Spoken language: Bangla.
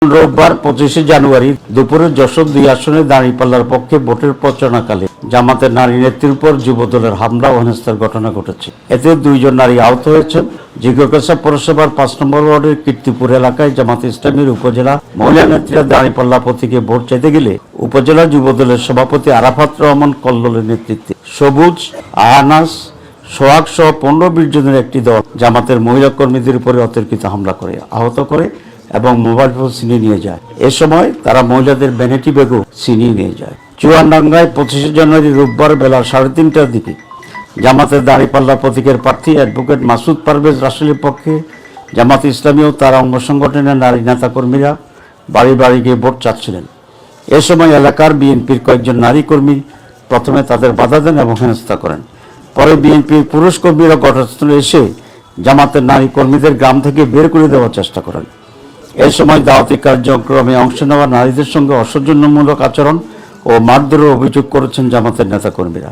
রোববার 25 জানুয়ারি দুপুরে যশোর 2 আসনে দাঁড়িপাল্লার পক্ষে ভোটের প্রচারণাকালে জামাতের নারী নেত্রীর উপর যুবদলের হামলা ও হেনস্থার ঘটনা ঘটেছে। এতে 2 জন নারী আহত হয়েছেন। জিজ্ঞাসা পৌরসভার 5 নম্বর ওয়ার্ডের কীর্তিপুর এলাকায় জামাত ইসলামীর উপজেলা মহিলা নেত্রীরা দাঁড়িপাল্লা প্রতীকে ভোট চাইতে গেলে উপজেলা যুবদলের সভাপতি আরাফাত রহমান কল্লোলের নেতৃত্বে সবুজ, আহনাস, সোহাগ সহ 15-20 জনের একটি দল জামাতের মহিলা কর্মীদের উপরে অতর্কিত হামলা করে আহত করে এবং মোবাইল ফোন ছিনিয়ে নিয়ে যায়। এ সময় তারা মহিলাদের ভ্যানিটি ব্যাগও ছিনিয়ে নিয়ে যায়। চুয়াডাঙ্গায় 25 জানুয়ারি রোববার বেলা 3:30টার দিকে জামাতের দাঁড়িপাল্লা প্রতীকের প্রার্থী অ্যাডভোকেট মাসুদ পারভেজ রাসেলের পক্ষে জামাত ইসলামী ও তার অঙ্গ সংগঠনের নারী নেতাকর্মীরা বাড়ি বাড়ি গিয়ে ভোট চাচ্ছিলেন। এ সময় এলাকার বিএনপির কয়েকজন নারী কর্মী প্রথমে তাদের বাধা দেন এবং হেনস্থা করেন। পরে বিএনপির পুরুষ কর্মীরা ঘটনাস্থলে এসে জামাতের নারী কর্মীদের গ্রাম থেকে বের করে দেওয়ার চেষ্টা করেন। এ সময় দাওয়াতি কার্যক্রমে অংশ নেওয়া নারীদের সঙ্গে অসৌজন্যমূলক আচরণ ও মারধরের অভিযোগ করেছেন জামাতের নেতাকর্মীরা।